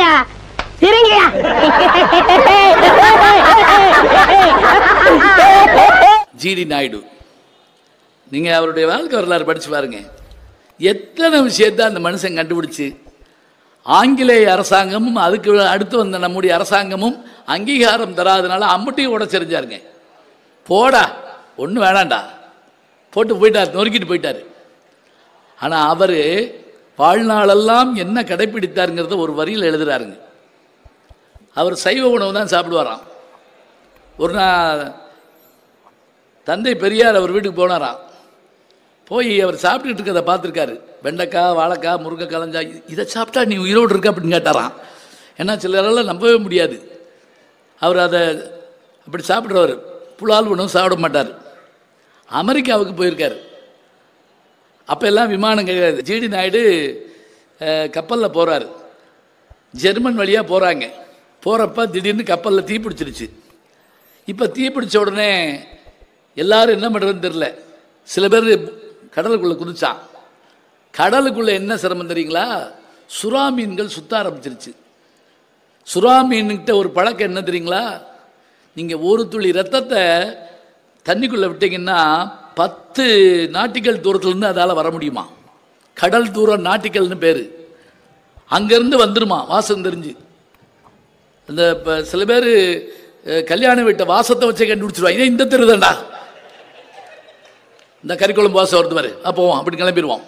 சிரிங்கயா சிரிங்கயா. GT Naidu, நீங்க அவருடைய வாழ்க்கை வரலாறு படிச்சு பாருங்க. எத்தனை விஷயத்தை அந்த மனுஷன் கண்டுபிடிச்சு ஆங்கிலேய அரசாங்கமும் அதுக்கு அடுத்து வந்த நம்முடைய அரசாங்கமும் அங்கீகாரம் தராதனால அம்பட்டையும் உடச்செறிஞ்சாருங்க. போடா ஒன்றும் வேணாண்டா போட்டு போயிட்டார், நொறுக்கிட்டு போயிட்டார். ஆனால் அவர் வாழ்நாளெல்லாம் என்ன கடைப்பிடித்தாருங்கிறத ஒரு வரியில் எழுதுறாருங்க. அவர் சைவ உணவு தான் சாப்பிடுவாராம். ஒரு நாள் தந்தை பெரியார் அவர் வீட்டுக்கு போனாராம். போய் அவர் சாப்பிட்டுட்டு இருக்கிறத பார்த்துருக்காரு. வெண்டைக்காய், வாழைக்காய், முருங்கைக்காய், கலஞ்சாய், இதை சாப்பிட்டா நீ உயிரோடு இருக்க அப்படின்னு கேட்டாராம். ஏன்னா சிலரெல்லாம் நம்பவே முடியாது. அவர் அதை அப்படி சாப்பிட்றவர், புலால் உணவு சாப்பிட மாட்டார். அமெரிக்காவுக்கு போயிருக்கார். அப்போ எல்லாம் விமானம் கிடையாது. ஜிடி நாயுடு கப்பலில் போகிறார். ஜெர்மன் வழியாக போகிறாங்க. போகிறப்ப திடீர்னு கப்பலில் தீ பிடிச்சிருச்சு. இப்போ தீ பிடிச்ச உடனே எல்லாரும் என்ன பண்ணுறதுன்னு தெரில. சில பேர் கடலுக்குள்ளே குதிச்சான். கடலுக்குள்ளே என்ன சிரமம் தெரியுங்களா? சுறா மீன்கள் சுத்த ஆரம்பிச்சிருச்சு. சுறா மீன்கிட்ட ஒரு பழக்கம் என்ன தெரியுங்களா? நீங்கள் ஒரு துளி ரத்தத்தை தண்ணிக்குள்ளே விட்டீங்கன்னா 10 நாட்டிக்கல் தூரத்துலேருந்து அதால் வர முடியுமா? கடல் தூரம் நாட்டிக்கல்னு பேர். அங்கேருந்து வந்துடுமா வாசம் தெரிஞ்சு. இந்த இப்போ சில பேர் கல்யாண வீட்டை வாசத்தை வச்சே கண்டுபிடிச்சிருவாங்க. இந்த தெருதாண்டா, இந்த கறிக்குழம்பு வாசம் வருது மாதிரி போவோம் அப்படி கிளம்பிடுவோம்.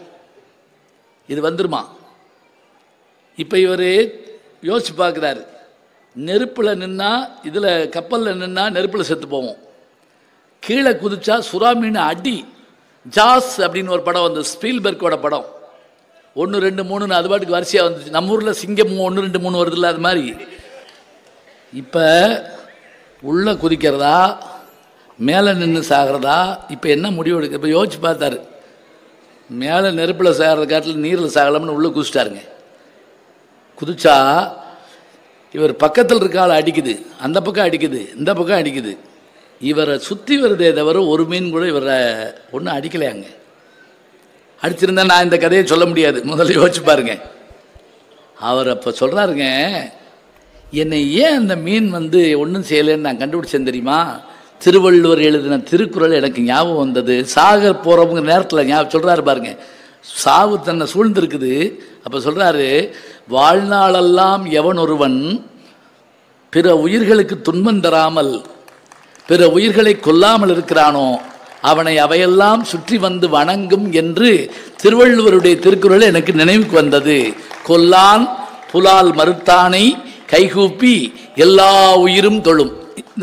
இது வந்துருமா? இப்போ இவர் யோசிச்சு பார்க்குறாரு. நெருப்பில் நின்னா, இதில் கப்பலில் நின்னா நெருப்பில் செத்து போவோம். கீழே குதிச்சா சுறா மீன் அடி. ஜாஸ் அப்படின்னு ஒரு படம் வந்து ஸ்பீல்பர்க்கோட படம். 1, 2, 3 அது பாட்டுக்கு வரிசையாக வந்துச்சு. நம்ம ஊரில் சிங்கம் 1, 2, 3 வருதுல்ல, அது மாதிரி. இப்போ உள்ளே குதிக்கிறதா மேலே நின்று சாகிறதா? இப்போ என்ன முடிவு எடுக்க? இப்போ யோசிச்சு பார்த்தாரு. மேலே நெருப்பில் சாகிறத காட்டில் நீரில் சாகலாம்னு உள்ளே குதிச்சிட்டாருங்க. குதிச்சா இவர் பக்கத்தில் இருக்க ஆள் அடிக்குது, அந்த பக்கம் அடிக்குது, இந்த பக்கம் அடிக்குது. இவரை சுற்றி வருதே தவிர ஒரு மீன் கூட இவரை ஒன்றும் அடிக்கலையாங்க. அடிச்சிருந்தா நான் இந்த கதையை சொல்ல முடியாது. முதல்ல யோசிச்சு பாருங்க. அவர் அப்போ சொல்கிறாருங்க, என்னை ஏன் அந்த மீன் வந்து ஒன்றும் செய்யலைன்னு நான் கண்டுபிடிச்சேன் தெரியுமா? திருவள்ளுவர் எழுதின திருக்குறள் எனக்கு ஞாபகம் வந்தது. சாக போகிறவங்க நேரத்தில் ஞாபகம் சொல்கிறாரு பாருங்க. சாவு தன்னை சூழ்ந்திருக்குது. அப்போ சொல்கிறாரு, வாழ்நாளெல்லாம் எவன் ஒருவன் பிற உயிர்களுக்கு துன்பம் தராமல் பிற உயிர்களை கொல்லாமல் இருக்கிறானோ அவனை அவையெல்லாம் சுற்றி வந்து வணங்கும் என்று திருவள்ளுவருடைய திருக்குறள் எனக்கு நினைவுக்கு வந்தது. கொல்லான் புலால் மறுத்தானை கைகூப்பி எல்லா உயிரும் தொழும்.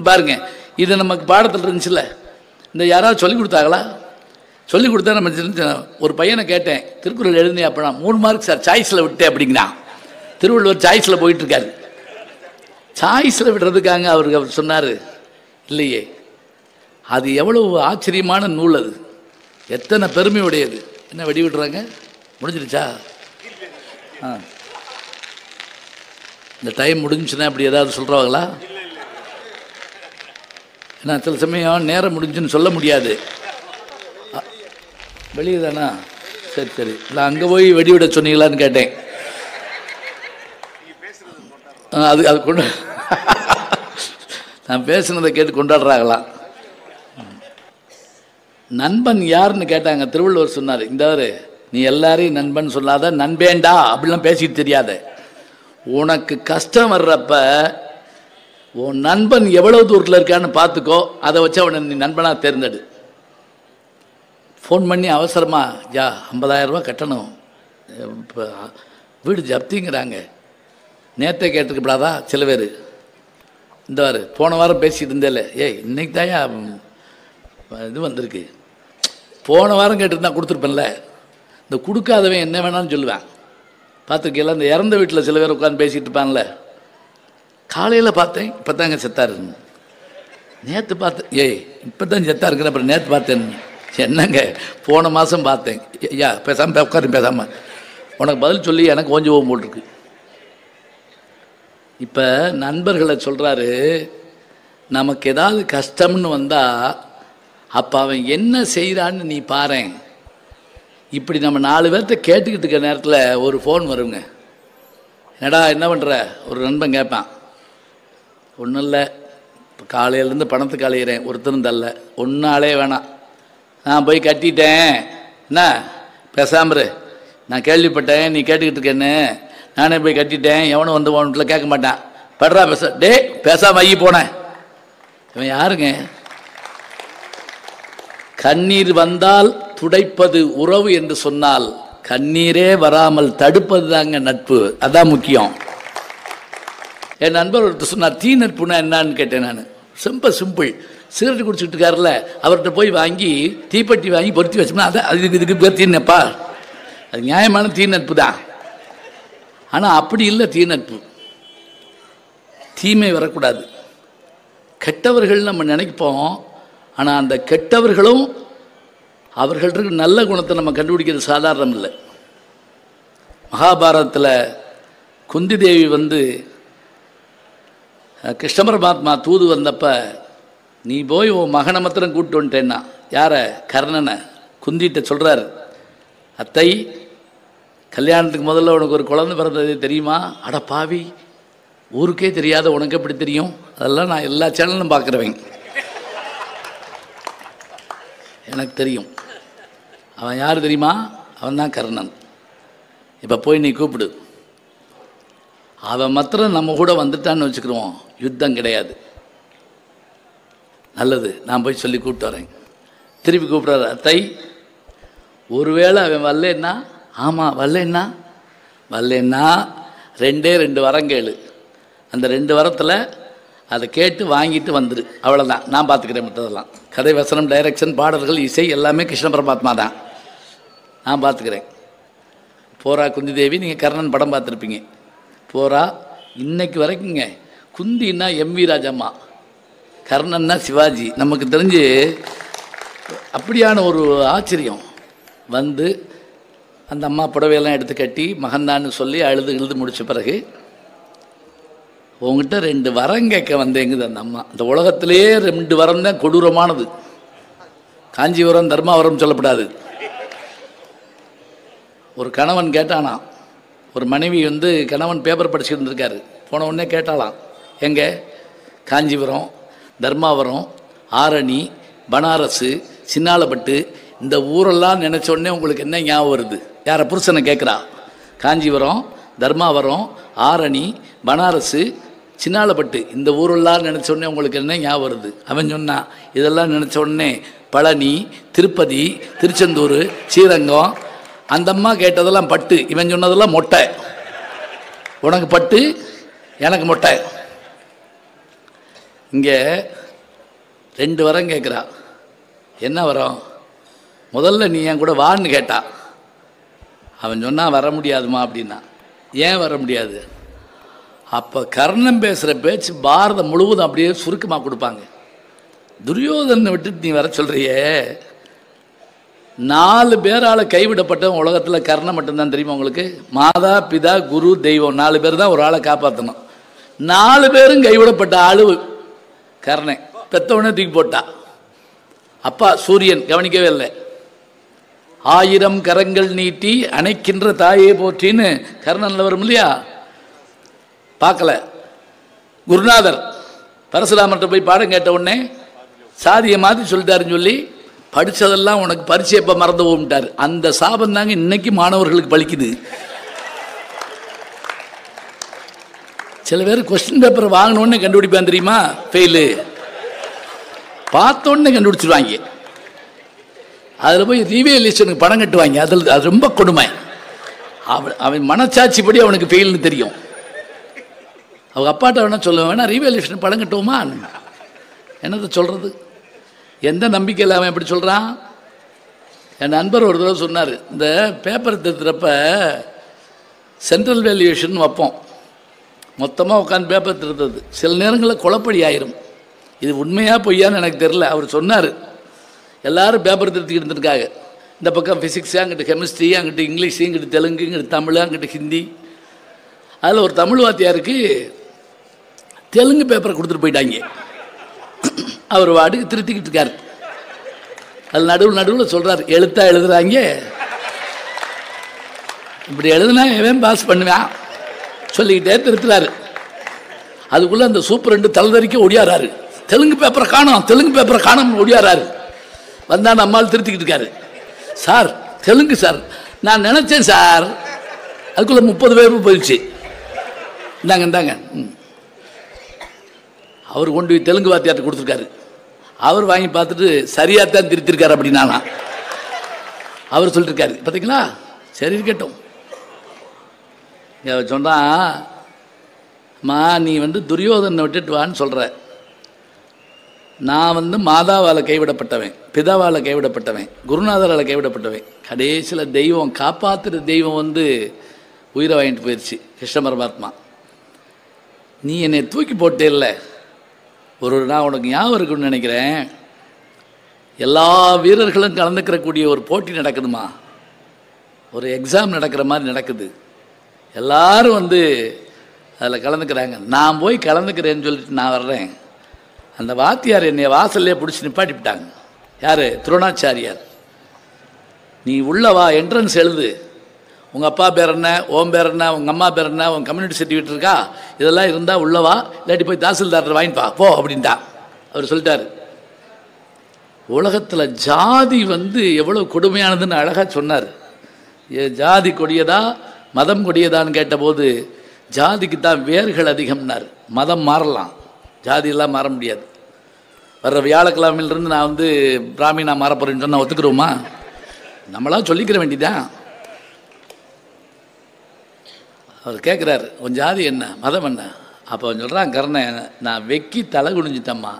பாருங்க, இது நமக்கு பாடத்தில் இருந்துச்சுல்ல. இந்த யாராவது சொல்லிக் கொடுத்தாங்களா? சொல்லிக் கொடுத்தா நம்ம ஒரு பையனை கேட்டேன், திருக்குறள் எழுதினே அப்படின்னா 3 மார்க் சார் சாய்ஸில் விட்டேன் அப்படிங்கிறான். திருவள்ளுவர் சாய்ஸில் போயிட்டுருக்காரு. சாய்ஸில் விடுறதுக்காக அவர் சொன்னார், இல்லையே, அது எவ்வளவு ஆச்சரியமான நூல், அது எத்தனை பெருமையுடையது. என்ன வெடி விடுறாங்க? முடிஞ்சிருச்சா? இந்த டைம் முடிஞ்சுன்னா அப்படி ஏதாவது சொல்கிறவாங்களா? ஏன்னா சில சமயம் நேரம் முடிஞ்சுன்னு சொல்ல முடியாது. வெளியே தானா? சரி சரி. இல்லை அங்கே போய் வெடி விட சொன்னீங்களான்னு கேட்டேன். அது கொண்டு நான் பேசுனதை கேட்டு கொண்டாடுறாங்களாம். நண்பன் யாருன்னு கேட்டாங்க. திருவள்ளுவர் சொன்னார், இந்தவர் நீ எல்லாரையும் நண்பன் சொல்லாத, நண்பேண்டா அப்படிலாம் பேசிட்டு தெரியாத. உனக்கு கஷ்டம் வர்றப்ப உன் நண்பன் எவ்வளவு தூரத்தில் இருக்கான்னு பார்த்துக்கோ. அதை வச்சு அவனை நீ நண்பனாக தேர்ந்தெடு. ஃபோன் பண்ணி அவசரமாக, யா 50,000 ரூபா கட்டணும், இப்போ வீடு ஜப்திங்கிறாங்க, நேற்றே கேட்டுக்கப்படாதா? சில பேர் இந்தவாரு போன வாரம் பேசிகிட்டு இருந்தேல, ஏய் இன்னைக்கு தாயா இது வந்திருக்கு, போன வாரம் கேட்டுருந்தா கொடுத்துருப்பேன்ல. இந்த கொடுக்காதவன் என்ன வேணாலும் சொல்லுவேன். பார்த்துருக்கீங்களா? இந்த இறந்த வீட்டில் சில பேர் உட்காந்து பேசிகிட்டு இருப்பான்ல. காலையில் பார்த்தேன், இப்போ தாங்க செத்தாரு. நேற்று பார்த்தேன், ஏய் இப்போ தான் செத்தா இருக்கிறேன், அப்புறம் நேற்று பார்த்தேன். என்னங்க போன மாதம் பார்த்தேன். ஐயா பேசாமல் உட்காரு, பேசாமல் உனக்கு பதில் சொல்லி எனக்கு கொஞ்சம் ஓம் போட்டிருக்கு. இப்போ நண்பர்களை சொல்கிறாரு, நமக்கு ஏதாவது கஷ்டம்னு வந்தால் அப்போ அவன் என்ன செய்கிறான்னு நீ பாரு. இப்படி நம்ம 4 பேர்த்த கேட்டுக்கிட்டு இருக்க நேரத்தில் ஒரு ஃபோன் வருங்க. என்னடா என்ன பண்ணுற ஒரு நண்பன் கேட்பான். ஒன்றும் இல்லை, இப்போ காலையிலேருந்து பணத்துக்கு அலையிறேன், ஒருத்தரும் தரல. ஒன்றாலே வேணாம், நான் போய் கட்டிட்டேன். என்ன பேசாமரு, நான் கேள்விப்பட்டேன் நீ கேட்டுக்கிட்டு இருக்கேன்னு, நானே போய் கட்டிட்டேன், எவனும் வந்து உன்கிட்ட கேட்க மாட்டான். படுறா பேச, டே பேசாம ஐயி போனேன். இவன் யாருங்க? கண்ணீர் வந்தால் துடைப்பது உறவு என்று சொன்னால் கண்ணீரே வராமல் தடுப்பது தாங்க நட்பு. அதான் முக்கியம். என் நண்பர் ஒருத்தர் சொன்னார், தீ நட்புனா என்னன்னு கேட்டேன் நான். ரொம்ப சிம்பிள். சிகரெட் குடிச்சிட்டு இருக்காருல்ல, அவர்கிட்ட போய் வாங்கி தீப்பெட்டி வாங்கி பொருத்தி வச்சோம்னா அதை இதுக்கு பேர் தீ நட்பா? அது நியாயமான தீ நட்பு தான். ஆனால் அப்படி இல்லை தீ நட்பு. தீமை வரக்கூடாது. கெட்டவர்கள் நம்ம நினைப்போம், ஆனால் அந்த கெட்டவர்களும் அவர்கள்ட்ட நல்ல குணத்தை நம்ம கண்டுபிடிக்கிறது சாதாரணம் இல்லை. மகாபாரதத்தில் குந்தி தேவி வந்து கிருஷ்ண பரமாத்மா தூது வந்தப்ப, நீ போய் உன் மகனை மாத்திரம் கூப்பிட்டு வந்துட்டேன்னா, யாரை? கர்ணனை. குந்திட்ட சொல்கிறார், அத்தை கல்யாணத்துக்கு முதல்ல உனக்கு ஒரு குழந்தை பிறந்தது தெரியுமா? அட பாவி, ஊருக்கே தெரியாத உனக்கு எப்படி தெரியும்? அதெல்லாம் நான் எல்லா சேனலும் பார்க்குறவங்க, எனக்கு தெரியும். அவன் யார் தெரியுமா? அவன் தான் கர்ணன். இப்போ போய் நீ கூப்பிடு. அவன் மாத்திரம் நம்ம கூட வந்துட்டான்னு வச்சுக்கிறோம், யுத்தம் கிடையாது. நல்லது, நான் போய் சொல்லி கூப்பிட்டு வரேன். திருப்பி கூப்பிட்றாரு, அத்தை ஒருவேளை அவன் வரலன்னா, ஆமாம் வரலன்னா, வரலன்னா 2 வரம் கேளு, அந்த 2 வரத்தில் அதை கேட்டு வாங்கிட்டு வந்துடு, அவ்வளோதான். நான் பார்த்துக்கிறேன் மற்றதெல்லாம். கதை வசனம், டைரக்ஷன், பாடல்கள், இசை எல்லாமே கிருஷ்ண பரமாத்மா தான், நான் பார்த்துக்கிறேன். போரா குந்தி தேவி, நீங்கள் கர்ணன் படம் பார்த்துருப்பீங்க. போரா இன்னைக்கு வரைக்குங்க. குந்தின்னா எம்வி ராஜம்மா, கர்ணன்னா சிவாஜி. நமக்கு தெரிஞ்சு அப்படியான ஒரு ஆச்சரியம். வந்து அந்த அம்மா புடவையெல்லாம் எடுத்து கட்டி மகன்தான்னு சொல்லி அழுது முடிச்ச பிறகு, உங்ககிட்ட 2 வரம் கேட்க வந்தேங்குது அந்த அம்மா. அந்த உலகத்திலேயே 2 வரம் தான் கொடூரமானது. காஞ்சிபுரம் தர்மாவரம் சொல்லப்படாது. ஒரு கணவன் கேட்டானா, ஒரு மனைவி வந்து கணவன் பேப்பர் படிச்சுட்டு இருந்திருக்காரு, போன உடனே கேட்டாலாம், எங்கே? காஞ்சிபுரம், தர்மாவரம், ஆரணி, பனாரஸு, சின்னாலப்பட்டு, இந்த ஊரெல்லாம் நினச்ச உடனே உங்களுக்கு என்ன ஞாபகம் வருது? யாரை? புருஷனை கேட்குறா. காஞ்சிபுரம், தர்மாவரம், ஆரணி, பனாரஸு, சின்னாலப்பட்டு, இந்த ஊரெல்லாம் நினச்ச உடனே உங்களுக்கு என்ன ஞாபகம் வருது? அவன் சொன்னான், இதெல்லாம் நினச்ச உடனே பழனி, திருப்பதி, திருச்செந்தூர், ஸ்ரீரங்கம். அந்த அம்மா கேட்டதெல்லாம் பட்டு, இவன் சொன்னதெல்லாம் மொட்டை. உனக்கு பட்டு, எனக்கு மொட்டை. இங்கே 2 வரம் கேட்குறா. என்ன வரம்? முதல்ல நீ என் கூட வான்னு கேட்டா. அவன் சொன்னால் வர முடியாதுமா அப்படின்னா. ஏன் வர முடியாது? அப்போ கர்ணன் பேசுகிற பேச்சு பாரதம் முழுவதும் அப்படியே சுருக்கமாக கொடுப்பாங்க. துரியோதனை விட்டுட்டு நீ வர சொல்கிறியே, 4 பேரால் கைவிடப்பட்டவன் உலகத்தில் கர்ணன் மட்டும்தான். தெரியுமா உங்களுக்கு? மாதா, பிதா, குரு, தெய்வம், 4 பேர் தான் ஒரு ஆளை காப்பாற்றணும். 4 பேரும் கைவிடப்பட்ட ஆளு கர்ணன். பெத்தவனே தூக்கி போட்டா. அப்பா சூரியன் கவனிக்கவே இல்லை. 1000 கரங்கள் நீட்டி அணைக்கின்ற தாயே போற்றின்னு கர்ணனில் வரும் இல்லையா? பார்க்கல. குருநாதர் பரசுராமர்கிட்ட போய் பாடம் கேட்ட உடனே சாதியை மாற்றி சொல்லிட்டாருன்னு சொல்லி, படித்ததெல்லாம் உனக்கு பரிச்சை எப்போ மறந்து போட்டார். அந்த சாபம் தாங்க இன்னைக்கு மாணவர்களுக்கு பலிக்குது. சில பேர் கொஸ்டின் பேப்பர் வாங்கினோடனே கண்டுபிடிப்பான் தெரியுமா? ஃபெயிலு பார்த்தோன்னே கண்டுபிடிச்சிருவாங்க. அதில் போய் ரீவேலியூஷனுக்கு பணம் கட்டுவாங்க. அதில் அது ரொம்ப கொடுமை. அவன் மனச்சாட்சிப்படி அவனுக்கு ஃபெயில்னு தெரியும். அவங்க அப்பாட்ட வேணா சொல்லுவேன், வேணா ரீவேலியூஷன் பணம் கட்டுவோமா? என்னத்தை சொல்கிறது? எந்த நம்பிக்கையில் அவன் எப்படி சொல்கிறான்? என் நண்பர் ஒரு தடவை சொன்னார், இந்த பேப்பர் திருத்துறப்ப சென்ட்ரல் வேல்யூவேஷன் வைப்போம், மொத்தமாக உட்காந்து பேப்பர் திருத்துறது. சில நேரங்களில் குழப்படி ஆயிரும். இது உண்மையாக பொய்யான்னு எனக்கு தெரில. அவர் சொன்னார், எல்லோரும் பேப்பர் திருத்திக்கிட்டு இருந்திருக்காங்க. இந்த பக்கம் ஃபிசிக்ஸு, அங்கிட்டு கெமிஸ்ட்ரி, அங்கிட்டு இங்கிலீஷு, இங்கிட்டு தெலுங்கு, இங்கிட்டு தமிழ், அங்கிட்டு ஹிந்தி. அதில் ஒரு தமிழ் வாத்தியாருக்கு தெலுங்கு பேப்பரை கொடுத்துட்டு போயிட்டாங்க. அவர் வாட்டுக்கு திருத்திக்கிட்டு இருக்கார். அது நடுவில் சொல்கிறார், எழுத்தாக எழுதுறாங்க, இப்படி எழுதுனா எவன் பாஸ் பண்ணுவான்? சொல்லிக்கிட்டே திருத்துறாரு. அதுக்குள்ள அந்த சூப்பரண்டு தலைதறிக்க ஒடியாராரு. தெலுங்கு பேப்பரை காணோம் ஒடியாராரு. வந்தா நம்மால் திருத்திக்கிட்டு இருக்காரு. சார் தெலுங்கு சார், நான் நினைச்சேன் சார். அதுக்குள்ள 30 பேர் போயிடுச்சு. இந்தாங்க அவர் கொண்டு போய் தெலுங்கு வாத்தியார்ட்ட கொடுத்துருக்காரு. அவர் வாங்கி பார்த்துட்டு சரியாத்தான் திருத்திருக்காரு அப்படின்னா அவர் சொல்லிருக்காரு. பார்த்தீங்களா? சரி இருக்கட்டும். சொன்னா மா நீ துரியோதனை விட்டுட்டு வான்னு சொல்ற. நான் மாதாவால் கைவிடப்பட்டவன், பிதாவால் கைவிடப்பட்டவன், குருநாதரால் கைவிடப்பட்டவன். கடைசியில் தெய்வம் காப்பாற்றுற தெய்வம் உயிரை வாங்கிட்டு போயிடுச்சு, கிருஷ்ண பரமாத்மா. நீ என்னை தூக்கி போட்டே இல்லை. நான் உனக்கு ஞாபகம் இருக்குன்னு நினைக்கிறேன், எல்லா வீரர்களும் கலந்துக்கிறக்கூடிய ஒரு போட்டி நடக்குதுமா, ஒரு எக்ஸாம் நடக்கிற மாதிரி நடக்குது. எல்லாரும் அதில் கலந்துக்கிறாங்க. நான் போய் கலந்துக்கிறேன்னு சொல்லிட்டு நான் வர்றேன். அந்த வாத்தியார் என்னை வாசல்லே பிடிச்சி நிப்பாட்டிவிட்டாங்க. யார்? துரோணாச்சாரியார். நீ உள்ளவா, என்ட்ரன்ஸ் எழுது, உங்கள் அப்பா பேர் என்ன, உன் பேர் என்ன, உங்கள் அம்மா பேர் என்ன, உன் கம்யூனிட்டி சர்டிஃபிகேட் இருக்கா, இதெல்லாம் இருந்தால் உள்ளவா, இல்லாட்டி போய் தாசில்தார் வாங்கிப்பா போ அப்படின்ட்டா. அவர் சொல்லிட்டார். உலகத்தில் ஜாதி எவ்வளோ கொடுமையானதுன்னு அழகாக சொன்னார். ஜாதி கொடியதா மதம் கொடியதான்னு கேட்டபோது ஜாதிக்கு தான் வேர்கள் அதிகம்னார். மதம் மாறலாம், ஜாதியெல்லாம் மாற முடியாது. வர்ற வியாழக்கிழமையிலிருந்து நான் பிராமினா மாறப்போறேன்னு சொன்னால் ஒத்துக்கிறோமா? நம்மளாம் சொல்லிக்கிற வேண்டியதான். அவர் கேட்குறாரு, உன் ஜாதி என்ன, மதம் என்ன? அப்போ அவன் சொல்கிறான், கர்ணன் நான் வெக்கி தலை குனிஞ்சிட்டம்மா.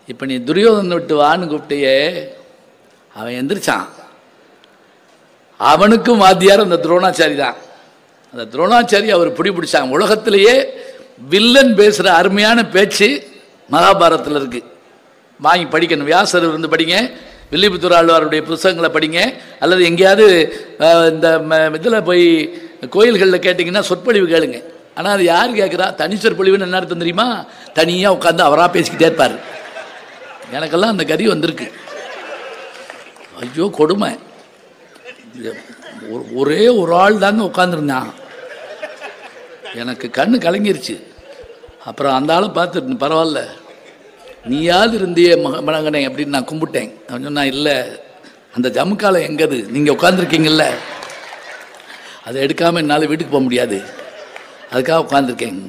இப்போ நீ துரியோதனை விட்டு வான்னு கூப்பிட்டியே, அவன் எந்திரிச்சான். அவனுக்கும் வாத்தியார் அந்த துரோணாச்சாரி தான். அந்த துரோணாச்சாரி அவர் பிடிச்சாங்க. உலகத்திலேயே வில்லன் பேசுகிற அருமையான பேச்சு மகாபாரதத்தில் இருக்குது. வாங்கி படிக்கணும். வியாசர் படிங்க, வில்லிபுத்தூர் ஆழ்வாருடைய புத்தகங்களை படிங்க, அல்லது எங்கேயாவது இந்த இதில் போய் கோயில்களில் கேட்டிங்கன்னா சொற்பொழிவு கேளுங்க. ஆனால் அது யார் கேட்குறா? தனி சொற்பொழிவுன்னு என்ன அர்த்தம் தெரியுமா? தனியாக உட்காந்து அவராக பேசிக்கிட்டே இருப்பார். எனக்கெல்லாம் அந்த கதி வந்திருக்கு. ஐயோ கொடுமை. ஒரே ஒரு ஆள் தாங்க உட்காந்துருந்தான். எனக்கு கண்ணு கலங்கிருச்சு. அப்புறம் அந்த ஆளை பார்த்துட்டு, பரவாயில்ல நீயாவது இருந்தியே மகனே அப்படின்னு நான் கும்பிட்டேன். அவன் சொன்னா, இல்லை அந்த ஜமுக்காலை எங்கது, நீங்கள் உட்காந்துருக்கீங்கல்ல, அதை எடுக்காமல் என்னால் வீட்டுக்கு போக முடியாது, அதுக்காக உட்காந்துருக்கேன்.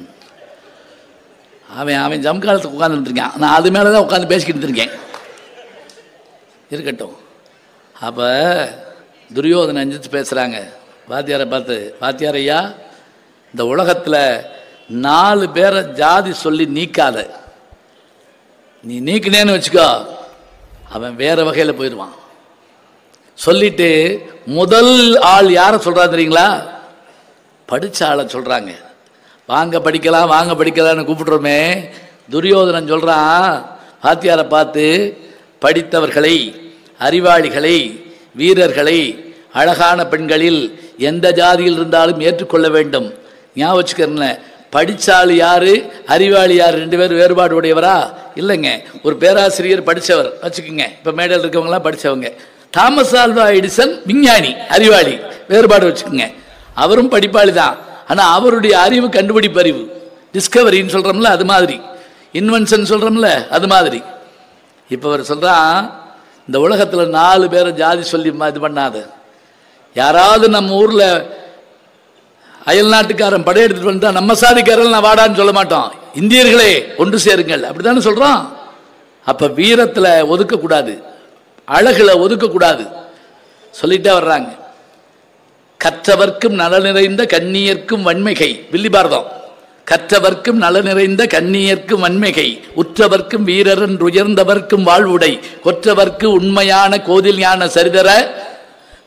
அவன் ஜமுக்காலத்துக்கு உட்காந்துருந்துருக்கேன், நான் அது மேலே தான் உட்காந்து பேசிக்கிட்டு இருக்கேன். இருக்கட்டும். அப்போ துரியோதனை அஞ்சிச்சு பேசுகிறாங்க வாத்தியாரை பார்த்து. வாத்தியார் ஐயா, இந்த உலகத்தில் 4 பேரை ஜாதி சொல்லி நீக்காத. நீ நீக்கினேன்னு வச்சுக்கோ, அவன் வேற வகையில் போயிடுவான். சொல்லிட்டு முதல் ஆள் யாரை சொல்கிறான் தெரியுங்களா? படித்த ஆளை சொல்கிறாங்க. வாங்க படிக்கலாம் வாங்க படிக்கலான்னு கூப்பிடுறோமே, துரியோதனன் சொல்கிறான் வாத்தியாரை பார்த்து, படித்தவர்களை, அறிவாளிகளை, வீரர்களை, அழகான பெண்களில் எந்த ஜாதியில் இருந்தாலும் ஏற்றுக்கொள்ள வேண்டும். ஞாபகம் வச்சுக்கிறேன். படித்தாள் யார், அறிவாளி யார், 2 பேர் வேறுபாடு உடையவரா? இல்லைங்க. ஒரு பேராசிரியர் படித்தவர் வச்சுக்கோங்க, இப்போ மேடையில் இருக்கவங்களாம் படித்தவங்க. தாமஸ் ஆல்வா எடிசன் விஞ்ஞானி, அறிவாளி, வேறுபாடு வச்சுக்கோங்க. அவரும் படிப்பாளி தான், ஆனால் அவருடைய அறிவு கண்டுபிடிப்பு அறிவு, டிஸ்கவரின்னு சொல்கிறோம்ல அது மாதிரி, இன்வென்ஷன் சொல்கிறோம்ல அது மாதிரி. இப்போ அவர் சொல்கிறான், இந்த உலகத்தில் 4 பேரை ஜாதி சொல்லி இது பண்ணாத. யாராவது நம்ம ஊரில் அயல் நாட்டுக்காரன் படையெடுத்துட்டு வந்தா நம்ம சாதிக்காரன் நான் வாடான்னு சொல்ல மாட்டோம். இந்தியர்களே ஒன்று சேருங்கள் அப்படித்தானே சொல்கிறோம். அப்போ வீரத்தில் ஒதுக்கக்கூடாது, அழகுல ஒதுக்கக்கூடாது சொல்லிட்டே வர்றாங்க. கற்றவர்க்கும் நல நிறைந்த கண்ணியர்க்கும் வன்மைகை, வில்லி பாரதம். கற்றவர்க்கும் நல நிறைந்த கண்ணியர்க்கும் வன்மைகை, உற்றவர்க்கும் வீரரன் உயர்ந்தவர்க்கும் வாழ்வுடை, கொற்றவர்க்கு உண்மையான கோதில் ஞான சரிதர,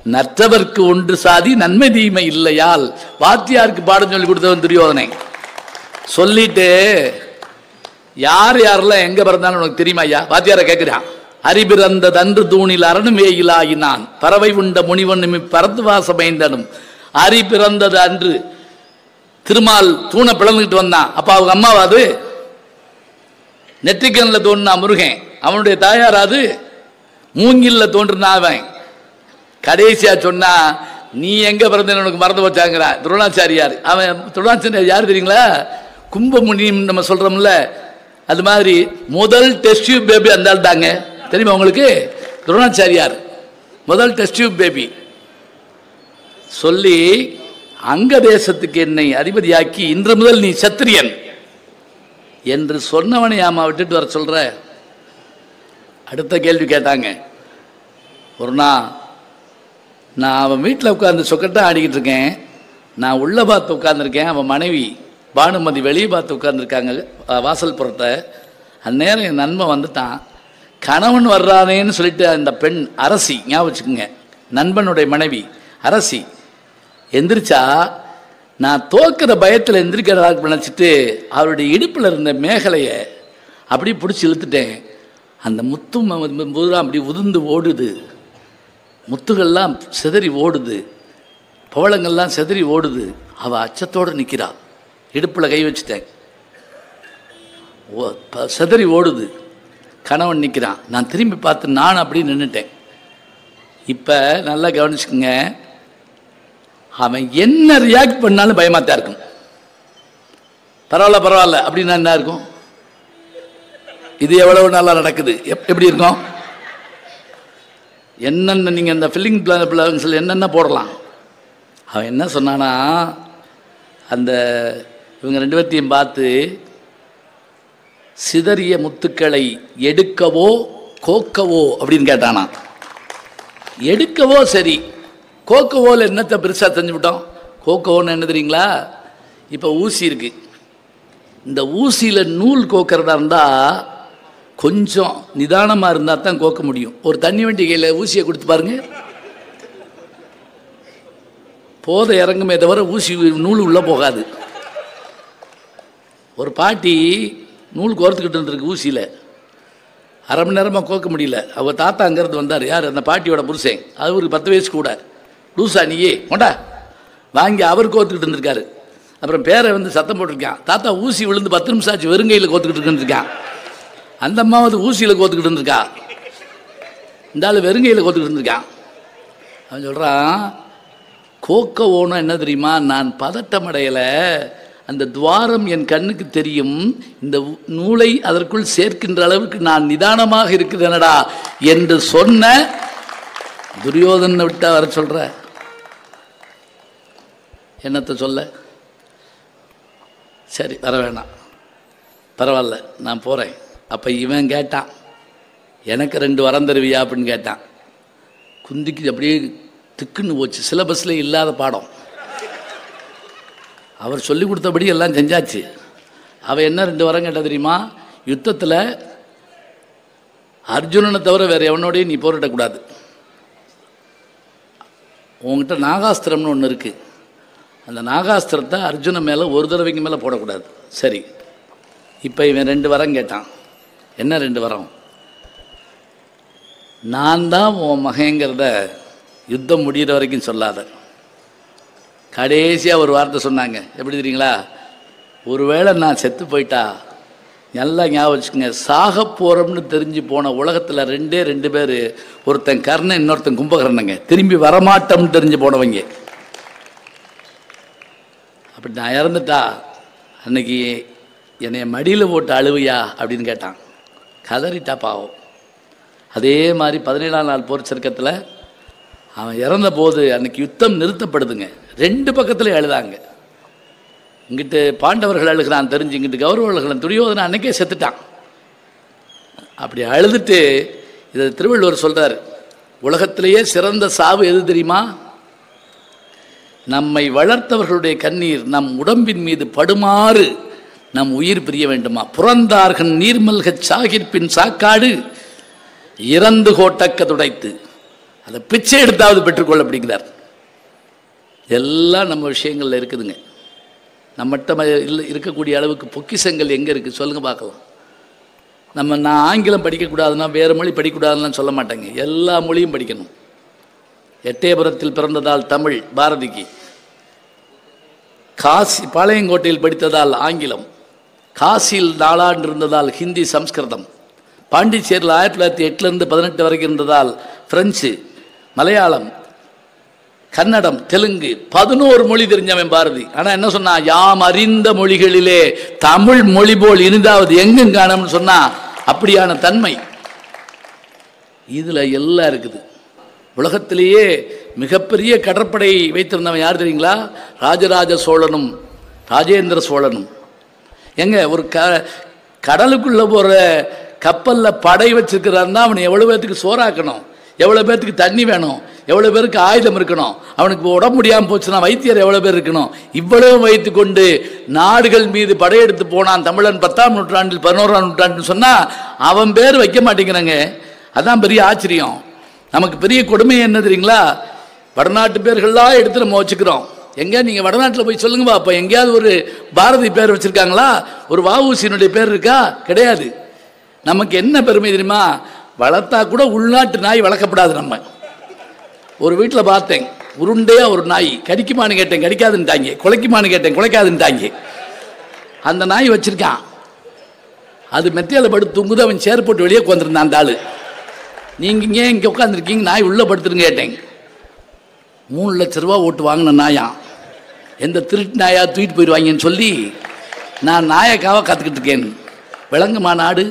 நற்றவர்க்கு ஒன்று சாதி நன்மை தீமை இல்லையால். வாத்தியாருக்கு பாடம் சொல்லி கொடுத்தவன் துரியோதனை. சொல்லிட்டு யார் யாரெல்லாம் எங்க பிறந்தாலும் உனக்கு தெரியுமா ஐயா? வாத்தியாரை கேட்கிறான். அறிபிறந்த தன்று தூணில் அரணும் வேயிலாயினான், பறவை உண்ட முனிவனும் பரத்து வாசமைந்தனும். அரி பிறந்தது அன்று திருமால் தூணை பிளந்துக்கிட்டு வந்தான். அப்ப அவங்க அம்மாவாது? நெற்றிக்கண்ணில் தோன்றினா முருகன், அவனுடைய தாயாராது? மூங்கில்ல தோன்றினா அவன். கடைசியா சொன்னா நீ எங்கே பிறந்தேன்னு உனக்கு மறந்து வச்சாங்கிறா துரோணாச்சாரியார். அவன் துரோணாச்சாரியார் யார் தெரியுங்களா? கும்பமுனின்னு நம்ம சொல்கிறோம்ல, அது மாதிரி முதல் டெஸ்ட் டியூப் பேபி அந்த ஆள் தாங்க. தெரியுமா உங்களுக்கு? துரோணாச்சாரியார் முதல் டெஸ்ட் டியூப் பேபி. சொல்லி அங்க தேசத்துக்கு என்னை அதிபதியாக்கி இன்று முதல் நீ சத்திரியன் என்று சொன்னவனை ஆமா விட்டுட்டு வர சொல்ற. அடுத்த கேள்வி கேட்டாங்க. ஒரு நாள் நான் அவன் வீட்டில் உட்காந்து சொக்கட்டா ஆடிக்கிட்டு இருக்கேன். நான் உள்ளே பார்த்து உட்காந்துருக்கேன். அவன் மனைவி பானுமதி வெளியே பார்த்து உட்காந்துருக்காங்க வாசல் புறத்தை. அந்நேரம் என் நண்பன் வந்துட்டான். கணவன் வர்றானேன்னு சொல்லிட்டு அந்த பெண் அரசி, ஞாபகம் வச்சுக்கோங்க, நண்பனுடைய மனைவி அரசி எந்திரிச்சா, நான் தோக்கிற பயத்தில் எந்திரிக்கிறதாக நினச்சிட்டு அவருடைய இடுப்பில் இருந்த மேகலையை அப்படி பிடிச்சி இழுத்துட்டேன். அந்த முத்தும் அப்படி உதிர்ந்து ஓடுது, முத்துகள்லாம் சிதறி ஓடுது, பவளங்கள்லாம் சிதறி ஓடுது. அவள் அச்சத்தோடு நிற்கிறா. இடுப்பில் கை வச்சுட்டேன், சிதறி ஓடுது. கணவன் நிற்கிறான். நான் திரும்பி பார்த்து நான் அப்படி நின்றுட்டேன். இப்போ நல்லா கவனிச்சுக்கோங்க, அவன் என்ன ரியாக்ட் பண்ணாலும் பயமாத்தான் இருக்கும். பரவாயில்ல அப்படின்னா என்ன இருக்கும்? இது எவ்வளவு நாளாக நடக்குது, எப்படி இருக்கும்? என்னென்ன நீங்கள் இந்த ஃபில்லிங் பிளான்ஸில் என்னென்ன போடலாம். அவன் என்ன சொன்னானா, அந்த இவங்க ரெண்டு பேர்த்தையும் பார்த்து, சிதறிய முத்துக்களை எடுக்கவோ கோக்கவோ அப்படின்னு கேட்டானா. எடுக்கவோ சரி, கோக்கவோவில் என்னத்தை பெருசாக செஞ்சுவிட்டோம். கோக்கவோன்னு என்ன தெரியுங்களா? இப்போ ஊசி இருக்குது. இந்த ஊசியில் நூல் கோக்கிறதா இருந்தால் கொஞ்சம் நிதானமாக இருந்தால் தான் கோக்க முடியும். ஒரு தண்ணி வண்டி கையில் ஊசியை கொடுத்து பாருங்க, போத இறங்குமே தவிர ஊசி நூல் உள்ளே போகாது. ஒரு பாட்டி நூல் கோர்த்துக்கிட்டு இருந்திருக்கு ஊசியில், அரை மணி நேரமாக கோக்க முடியல. அவங்க தாத்தா அங்கேருந்து வந்தார். யார்? அந்த பாட்டியோட புருஷன். அது ஒரு 10 வயசு கூட. லூசா நீயே கொண்டா வாங்கி அவர் கோர்த்துக்கிட்டு இருந்திருக்காரு. அப்புறம் பேரை வந்து சத்தம் போட்டிருக்கான். தாத்தா ஊசி விழுந்து 10 நிமிஷம் ஆச்சு, வெறுங்கையில் கோத்துக்கிட்டு இருக்கான். அந்த அம்மாவது ஊசியில் கோத்துக்கிட்டு இருந்திருக்கா, இந்த ஆள் வெறுங்கையில் கோத்துக்கிட்டு இருந்திருக்கான். அவன் சொல்கிறான், கோக்க ஓணும் என்ன தெரியுமா, நான் பதட்டமடையலை, அந்த துவாரம் என் கண்ணுக்கு தெரியும், இந்த நூலை அதற்குள் சேர்க்கின்ற அளவுக்கு நான் நிதானமாக இருக்கிறேனடா என்று சொன்ன துரியோதனை விட்டா வர சொல்ற. என்னத்தை சொல்ல? சரி வர வேணாம், பரவாயில்ல நான் போகிறேன். அப்போ இவன் கேட்டான், எனக்கு 2 வரம் தருவியா அப்படின்னு கேட்டான். குந்திக்கு அப்படியே திக்குன்னு போச்சு. சிலபஸில் இல்லாத பாடம். அவர் சொல்லி கொடுத்தபடி எல்லாம் செஞ்சாச்சு. அவன் என்ன 2 வரம் கேட்டால் தெரியுமா? யுத்தத்தில் அர்ஜுனனை தவிர வேறு எவனோடையும் நீ போரிடக்கூடாது. உங்ககிட்ட நாகாஸ்திரம்னு ஒன்று இருக்குது, அந்த நாகாஸ்திரத்தை அர்ஜுனன் மேலே ஒரு தடவைக்கு மேலே போடக்கூடாது. சரி, இப்போ இவன் 2 வரம் கேட்டான். என்ன 2 வரம்? நான் தான் உன் மகங்கிறத யுத்தம் முடிகிற வரைக்கும் சொல்லாத. கடைசியாக ஒரு வார்த்தை சொன்னாங்க. எப்படி தெரியுங்களா? ஒருவேளை நான் செத்து போயிட்டா, நல்லா ஞாபகம் வச்சுக்கோங்க, சாக போகிறோம்னு தெரிஞ்சு போன உலகத்தில் 2 பேர், ஒருத்தன் கர்ணன், இன்னொருத்தன் கும்பகர்ணங்க, திரும்பி வரமாட்டோம்னு தெரிஞ்சு போனவங்க. அப்படி நான் இறந்துட்டா அன்னைக்கு என்னை மடியில் போட்டு அழுவையா அப்படின்னு கேட்டான். கதறிட்டா பாவம். அதே மாதிரி 17ஆம் நாள் போர் சர்க்கத்தில் அவன் இறந்த போது அன்னைக்கு யுத்தம் நிறுத்தப்படுதுங்க. 2 பக்கத்துலேயும் அழுதாங்க. இங்கிட்டு பாண்டவர்கள் அழுகிறான் தெரிஞ்சு, இங்கிட்டு கௌரவர்கள், துரியோதனை அன்னைக்கே செத்துட்டான். அப்படி அழுதுட்டு இதை திருவள்ளுவர் சொல்கிறார், உலகத்திலேயே சிறந்த சாவு எது தெரியுமா? நம்மை வளர்த்தவர்களுடைய கண்ணீர் நம் உடம்பின் மீது படுமாறு நம் உயிர் பிரிய வேண்டுமா? புறந்தார்கன் நீர்மல்கச் சாகிற்பின் சாக்காடு இறந்து கோட்டக்க துடைத்து, அதை பிச்சை எடுத்தாவது பெற்றுக்கொள்ள அப்படிங்கிறார். எல்லாம் நம்ம விஷயங்களில் இருக்குதுங்க. நம்மகிட்ட இருக்கக்கூடிய அளவுக்கு பொக்கிஷங்கள் எங்கே இருக்குது சொல்லுங்கள் பார்க்கலாம். நான் ஆங்கிலம் படிக்கக்கூடாதுன்னா, வேறு மொழி படிக்கக்கூடாதுன்னு சொல்ல மாட்டேங்க. எல்லா மொழியும் படிக்கணும். எட்டயபுரத்தில் பிறந்ததால் தமிழ் பாரதிக்கு, காசி பாளையங்கோட்டையில் படித்ததால் ஆங்கிலம், காசியில் 4 ஆண்டு இருந்ததால் ஹிந்தி சம்ஸ்கிருதம், பாண்டிச்சேரியில் 1908 18 வரைக்கும் இருந்ததால் பிரெஞ்சு, மலையாளம், கன்னடம், தெலுங்கு 11 மொழி தெரிஞ்சவன் பாரதி. ஆனால் என்ன சொன்னா, யாம் அறிந்த மொழிகளிலே தமிழ் மொழி போல் இனிதாவது எங்கும் காணும்னு சொன்னா. அப்படியான தன்மை இதில் எல்லாம் இருக்குது. உலகத்திலேயே மிகப்பெரிய கடற்படை வைத்திருந்தவன் யார் தெரியுங்களா? ராஜராஜ சோழனும் ராஜேந்திர சோழனும். எங்க ஒரு கடலுக்குள்ளே போகிற கப்பலில் படை வச்சிருக்கிறாருன்னா அவனை எவ்வளோ பேர்த்துக்கு சோறாக்கணும், எவ்வளோ பேர்த்துக்கு தண்ணி வேணும், எவ்வளோ பேருக்கு ஆயுதம் இருக்கணும், அவனுக்கு உடம்பு முடியாமல் போச்சுன்னா வைத்தியர் எவ்வளோ பேர் இருக்கணும். இவ்வளவு வைத்து கொண்டு நாடுகள் மீது படையெடுத்து போனான் தமிழன் 10ஆம் நூற்றாண்டில் 11ஆம் நூற்றாண்டுன்னு சொன்னால் அவன் பேர் வைக்க மாட்டேங்கிறாங்க. அதான் பெரிய ஆச்சரியம். நமக்கு பெரிய கொடுமை என்ன தெரியுங்களா? வடநாட்டு பேர்கள்லாம் எடுத்து நம்ம வச்சுக்கிறோம். எங்கே நீங்கள் வடநாட்டில் போய் சொல்லுங்கப்பா, அப்போ எங்கேயாவது ஒரு பாரதி பேர் வச்சுருக்காங்களா? ஒரு வஉசியினுடைய பேர் இருக்கா? கிடையாது. நமக்கு என்ன பெருமை தெரியுமா? வளர்த்தா கூட உள்நாட்டு நாய் வளர்க்கப்படாது. நம்ம ஒரு வீட்டில் பார்த்தேன், உருண்டையாக ஒரு நாய். கடிக்குமான்னு கேட்டேன், கடிக்காதுன்ட்டாங்க. குலைக்குமான்னு கேட்டேன், குலைக்காதுன்ட்டாங்க. அந்த நாய் வச்சுருக்கான். அது மெத்தையில் படுத்து தூங்குது. அவன் சேர் போட்டு வெளியே உட்காந்துருந்தான் அந்த ஆள். நீங்கள் இங்கே உட்காந்துருக்கீங்க, நாய் உள்ளே படுத்துருங்க கேட்டேன். 3 லட்ச ரூபா ஓட்டு வாங்கின நாயா, எந்த திருட்டு நாயா தூக்கிட்டு போயிடுவாங்கன்னு சொல்லி நான் நாயக்காவை காத்துக்கிட்டு இருக்கேன். விளங்குமா நாடு?